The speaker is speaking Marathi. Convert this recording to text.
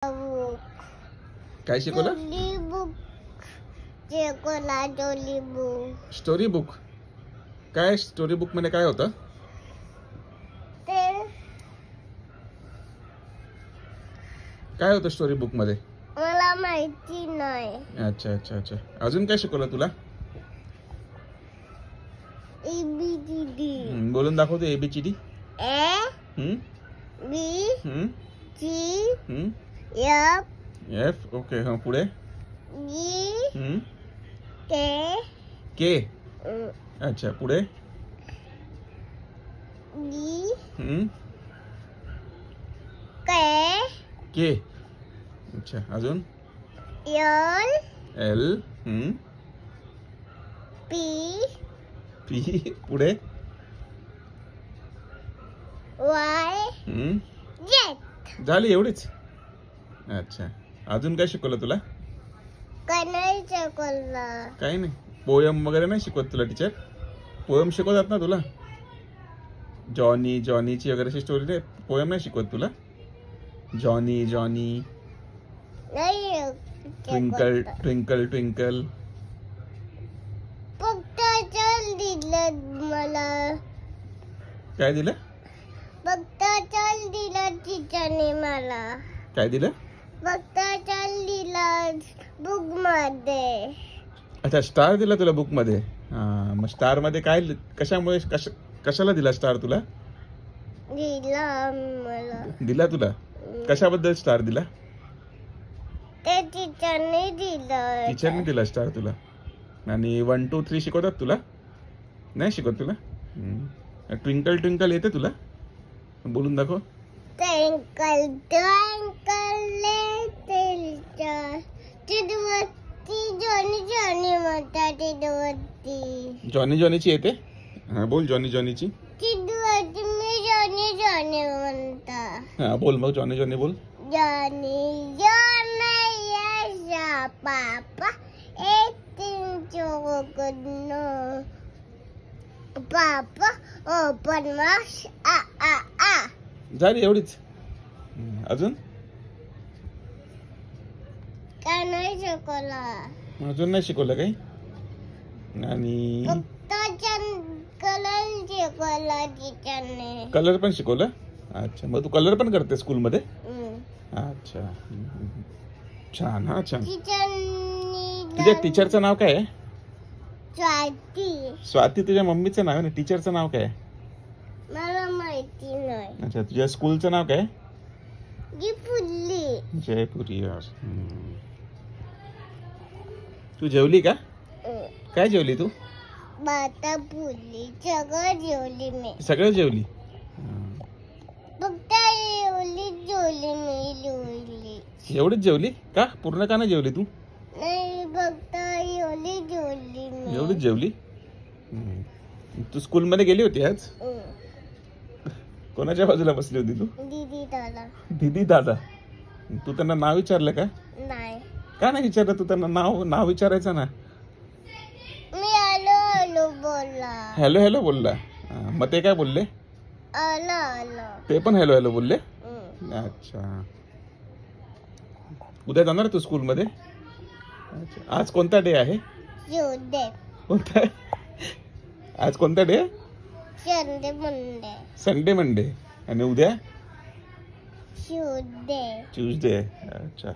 काय शिकवलं? Story book. काय स्टोरी बुक मध्ये काय होतं? काय होतं स्टोरी बुक मध्ये? मला माहिती नाही. अच्छा अच्छा अच्छा. अजून काय शिकवलं तुला? ABCD. बोलून दाखवतो ABCD. A B C F F. Okay. हा, पुढे G K K. अच्छा, पुढे G K K. अच्छा, अजून L L. P P. पुढे Y Z. झाली एवढीच? अच्छा, अजून काय शिकवलं तुला? नाही शिकवलं. काही नाही. पोयम वगैरे नाही शिकवत तुला टीचर? पोयम शिकवतात ना तुला? जॉनी जॉनीची वगैरे स्टोरी नाही, पोयम नाही शिकवत तुला? जॉनी जॉनी, नाही ट्विंकल ट्विंकल ट्विंकल. फक्त चल दिलं मला. काय दिलं? फक्त चल दिलं टीचरने मला. काय दिलं? फक्त चल दिलं बुक मध्ये. अच्छा, स्टार दिला तुला बुक मध्ये. हा, मग स्टार मध्ये काय कशामुळे कशाला दिला स्टार तुला? दिला मला. दिला तुला? कशाबद्दल स्टार दिला? ते टीचरने दिलं. टीचरने दिला स्टार तुला. आणि 1 2 3 शिकवतात तुला? नाही शिकवत तुला? ट्विंकल ट्विंकल येते तुला? बोलून दाखव. ट्विंकल ट्विंकल लिटल चिडवती जॉनी जॉनी म्हणता. चिडवती जॉनी जॉनीची येते? हा, बोल जॉनी जॉनीची. चिडवती मी जॉनी जॉनी म्हणता. हा, बोल मग जॉनी जॉनी बोल. Johnny Johnny yes papa eating chocolate. Papa open माश आ आ आ. झाली एवढीच? अजून काय नाही शिकवलं. अजून नाही शिकवलं काही? आणि फक्त कलर शिकवला टीचरने. कलर पण शिकवलं? अच्छा, मग तू कलर पण करते स्कूल मध्ये? अच्छा, छान. हा, छान. तुझ्या टीचरचं नाव काय आहे? स्वाती. स्वाती तुझ्या मम्मीचं नाव आहे ना. टीचरचं नाव काय आहे? मला माहिती नाही. अच्छा, तुझ्या स्कूलचं नाव काय? जयपुरी. जयपुरी. तू जेवली का? काय जेवली तू? बाता पुली सगळं जेवली मी. सगळं जेवली? फक्त जेवली मी जेवली. एवढीच जेवली का? पूर्ण का नाही जेवली तू? नाही, फक्त जेवली मी. एवढीच जेवली? तू स्कूल मध्ये गेली होती आज? कोणाच्या बाजूला बसली होती तू? दीदी दादा. दीदी दादा. तू त्यांना नाव विचारलं का? नाही. का नाही विचारलं? तू त्यांना नाव विचारायचं ना. मी हॅलो हॅलो बोलला. हॅलो हॅलो बोलला? मग ते काय बोलले? Hello hello. ते पण हॅलो हॅलो बोलले? अच्छा. उद्या जाणार तू स्कूल मध्ये? अच्छा, आज कोणता डे आहे? ट्यूसडे. कोणता? आज कोणता day? Sunday Monday. Sunday Monday. आणि उद्या? ट्यूसडे. ट्यूसडे. अच्छा.